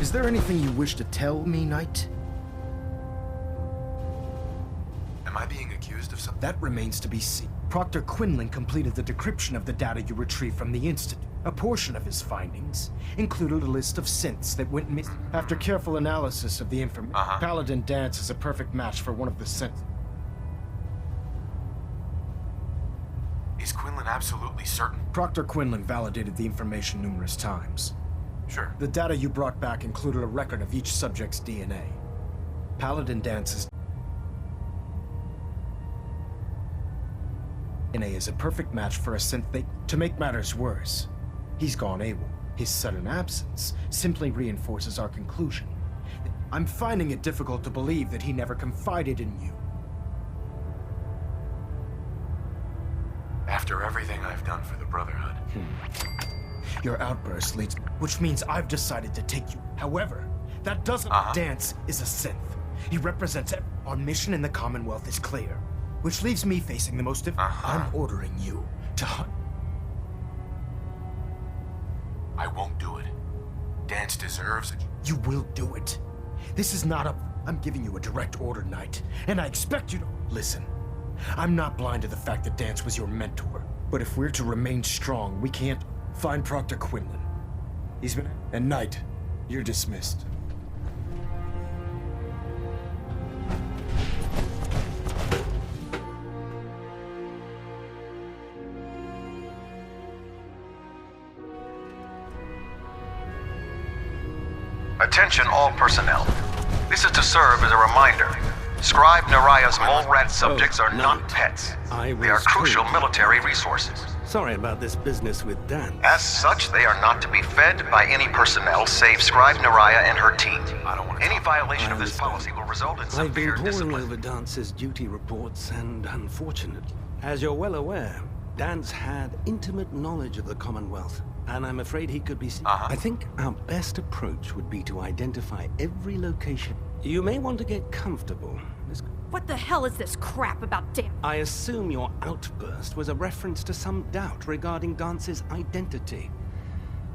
Is there anything you wish to tell me, Knight? Am I being accused of something? That remains to be seen. Proctor Quinlan completed the decryption of the data you retrieved from the Institute. A portion of his findings included a list of synths that went missing. After careful analysis of the information, Paladin Dance is a perfect match for one of the synths. Is Quinlan absolutely certain? Proctor Quinlan validated the information numerous times. Sure. The data you brought back included a record of each subject's DNA. Paladin Dance's DNA is a perfect match for a synth. To make matters worse, he's gone AWOL. His sudden absence simply reinforces our conclusion. I'm finding it difficult to believe that he never confided in you. After everything I've done for the Brotherhood. Your outburst leads, which means I've decided to take you. However, that doesn't. Dance is a synth. He represents our mission in the Commonwealth is clear, which leaves me facing the most I'm ordering you to hunt. I won't do it. Dance deserves it. You will do it. This is not a. I'm giving you a direct order, Knight, and I expect you to listen. I'm not blind to the fact that Dance was your mentor, but if we're to remain strong, we can't find Proctor Quinlan. He's been. And Knight, you're dismissed. Attention all personnel. This is to serve as a reminder. Scribe Naraya's mole rat subjects are not pets. They are crucial military resources. Sorry about this business with Dan. As such, they are not to be fed by any personnel save Scribe Naraya and her team. Any violation of this policy will result in severe I've been poring discipline. over Dance's duty reports, and unfortunately, as you're well aware, Dance had intimate knowledge of the Commonwealth, and I'm afraid he could be... I think our best approach would be to identify every location. You may want to get comfortable. What the hell is this crap about Dan? I assume your outburst was a reference to some doubt regarding Dance's identity.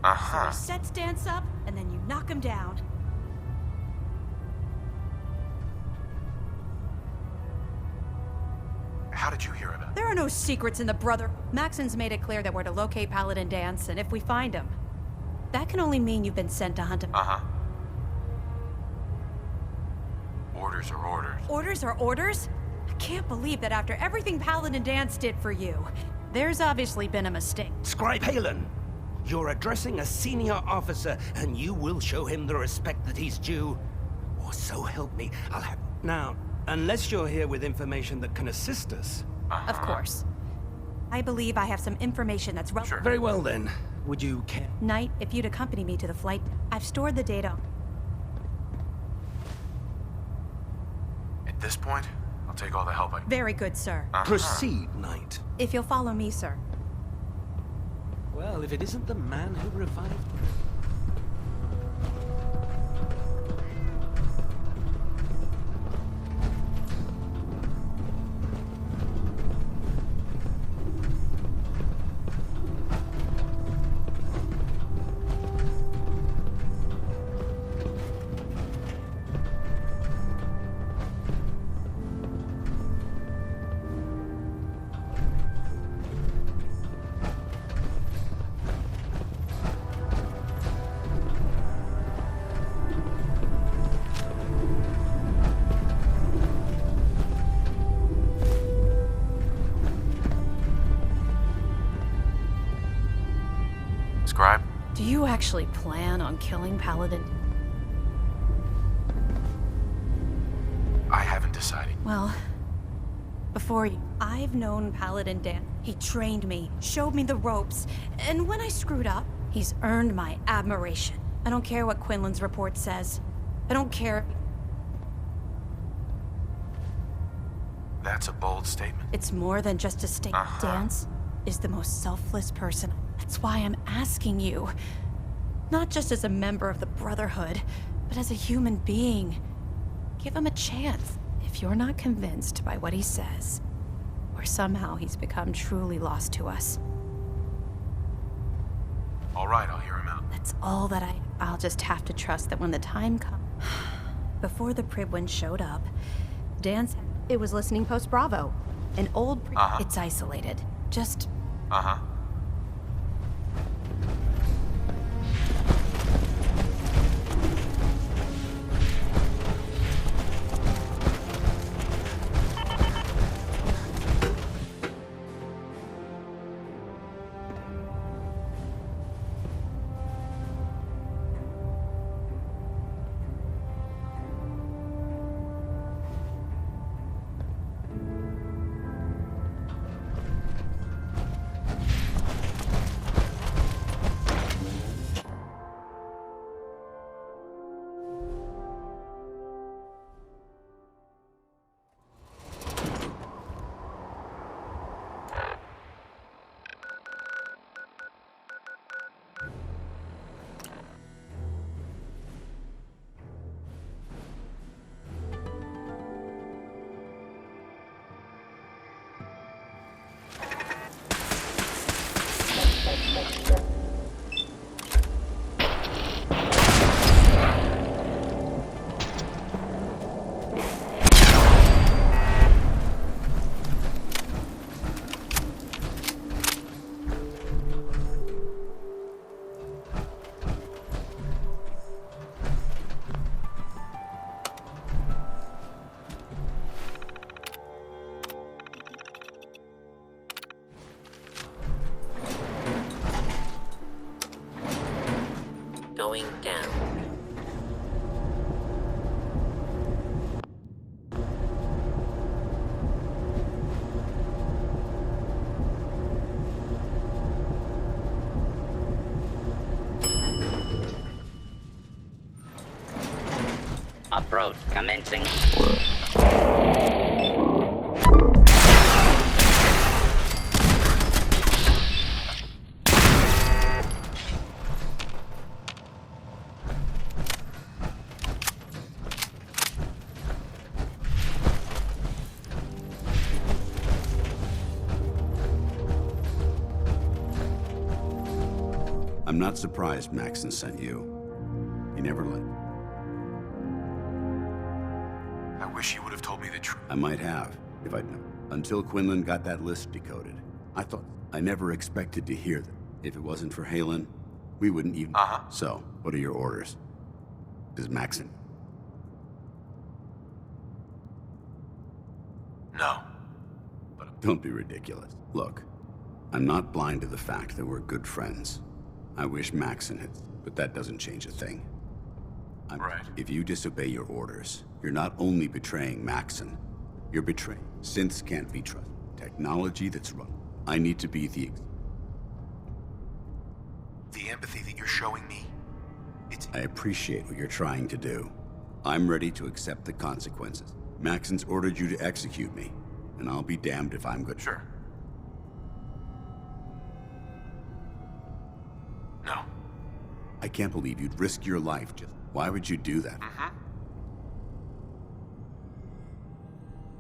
So you sets Dance up, and then you knock him down. How did you hear about it? There are no secrets in the brother. Maxon's made it clear that we're to locate Paladin Dance, and if we find him, that can only mean you've been sent to hunt him. Orders are orders. Orders are orders? I can't believe that after everything Paladin Dance did for you, there's obviously been a mistake. Scribe Halen, you're addressing a senior officer, and you will show him the respect that he's due. Or so help me, I'll have... Now, unless you're here with information that can assist us... Of course. I believe I have some information that's relevant. Sure. Very well then. Would you care? Knight, if you'd accompany me to the flight, I've stored the data. At this point, I'll take all the help I can. Very good, sir. Proceed, Knight. If you'll follow me, sir. Well, if it isn't the man who revived... Scribe? Do you actually plan on killing Paladin? I haven't decided. Well, before you, I've known Paladin Dan. He trained me, showed me the ropes, and when I screwed up, he's earned my admiration. I don't care what Quinlan's report says. I don't care. That's a bold statement. It's more than just a statement. Dance is the most selfless person. That's why I'm asking you. Not just as a member of the Brotherhood, but as a human being. Give him a chance. If you're not convinced by what he says, or somehow he's become truly lost to us, All right, I'll hear him out. That's all that I'll just have to trust that when the time comes. Before the Pribwin showed up, Dan said it was listening post Bravo. An old It's isolated. Just... Going down. Approach commencing. I'm not surprised Maxon sent you. He never let. I wish he would have told me the truth. I might have, if I'd known. Until Quinlan got that list decoded. I never expected to hear that. If it wasn't for Halen, we wouldn't even... So, what are your orders? Does Maxon... No. Don't be ridiculous. Look, I'm not blind to the fact that we're good friends. I wish Maxon had, but that doesn't change a thing. Right. If you disobey your orders, you're not only betraying Maxon, you're betraying. Synths can't be trusted. Technology that's run. I need to be the empathy that you're showing me, I appreciate what you're trying to do. I'm ready to accept the consequences. Maxon's ordered you to execute me, and I'll be damned if I'm good. Sure. No. I can't believe you'd risk your life just... Why would you do that?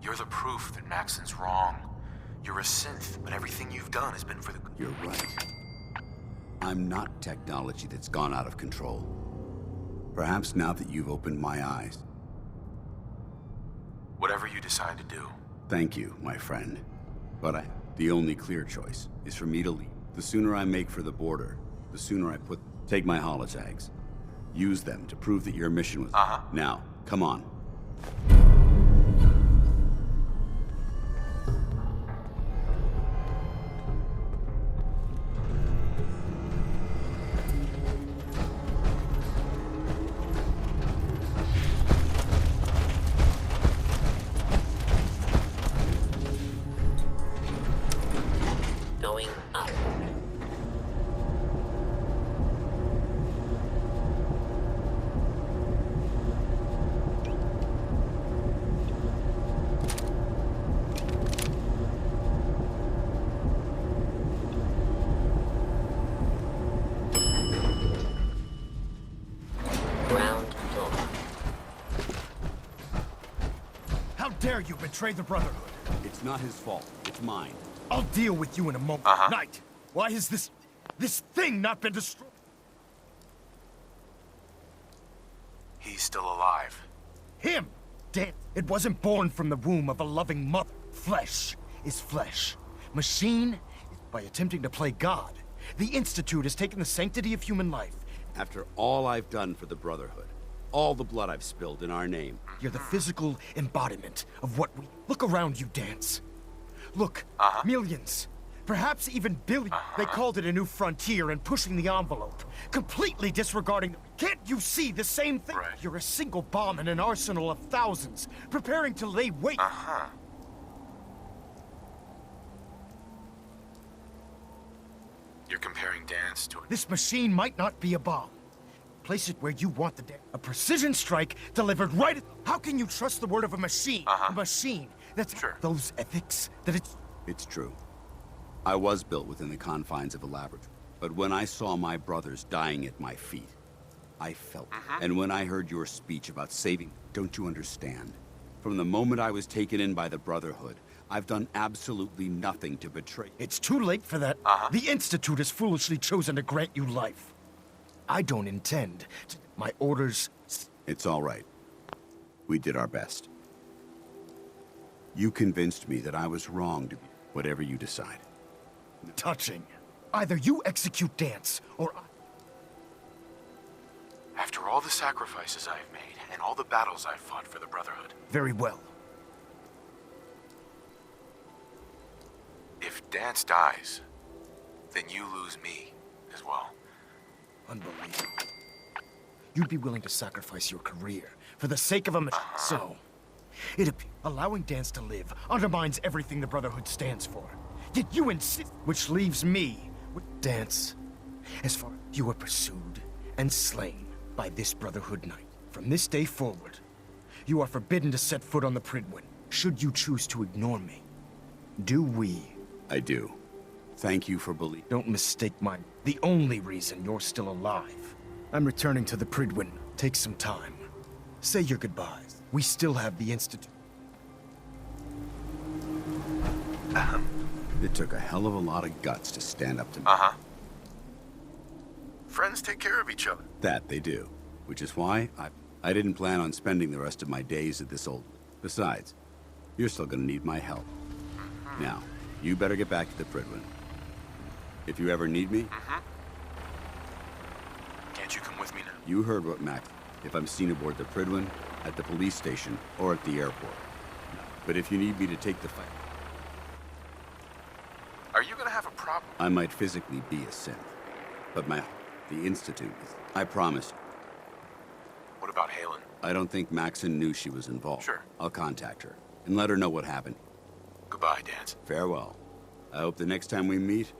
You're the proof that Maxon's wrong. You're a synth, but everything you've done has been for the good. You're right. I'm not technology that's gone out of control. Perhaps now that you've opened my eyes. Whatever you decide to do. Thank you, my friend. But the only clear choice is for me to leave. The sooner I make for the border, the sooner I take my holotags. Use them to prove that your mission was... Now, come on. Going up. Ground floor. How dare you betray the Brotherhood? It's not his fault. It's mine. I'll deal with you in a moment. Knight, why is this... this thing not been destroyed? He's still alive. Him! Damn, it wasn't born from the womb of a loving mother. Flesh is flesh. Machine is by attempting to play God. The Institute has taken the sanctity of human life. After all I've done for the Brotherhood, all the blood I've spilled in our name. You're the physical embodiment of what we... Look around you, Dance. Look, millions, perhaps even billions. They called it a new frontier and pushing the envelope, completely disregarding... Can't you see the same thing? Right. You're a single bomb in an arsenal of thousands, preparing to lay waste. You're comparing Dance to... This machine might not be a bomb. Place it where you want the a precision strike delivered right at... How can you trust the word of a machine? A machine that's... Sure. Those ethics, that it's... It's true. I was built within the confines of a laboratory. But when I saw my brothers dying at my feet, I felt it. And when I heard your speech about saving, don't you understand? From the moment I was taken in by the Brotherhood, I've done absolutely nothing to betray. It's too late for that. The Institute has foolishly chosen to grant you life. I don't intend to... My orders... It's all right. We did our best. You convinced me that I was wrong to be whatever you decide. Touching. Either you execute Dance, or I... After all the sacrifices I've made, and all the battles I've fought for the Brotherhood, Very well. if Dance dies, then you lose me as well. Unbelievable. You'd be willing to sacrifice your career for the sake of a mission. So, allowing Dance to live undermines everything the Brotherhood stands for. Yet you insist, which leaves me with Dance. As far as you were pursued and slain by this Brotherhood Knight, from this day forward, you are forbidden to set foot on the Pridwin, should you choose to ignore me. Do we? I do. Thank you for believing. Don't mistake the only reason you're still alive. I'm returning to the Pridwin. Take some time. Say your goodbyes. We still have the Institute. It took a hell of a lot of guts to stand up to me. Friends take care of each other. That they do. Which is why I didn't plan on spending the rest of my days at this old... Besides, you're still gonna need my help. Now, you better get back to the Pridwin. If you ever need me... Can't you come with me now? You heard what Max... If I'm seen aboard the Pridwin, at the police station, or at the airport. But if you need me to take the fight... Are you gonna have a problem? I might physically be a synth. But the Institute is... I promise. What about Halen? I don't think Maxon knew she was involved. Sure. I'll contact her, and let her know what happened. Goodbye, Dance. Farewell. I hope the next time we meet,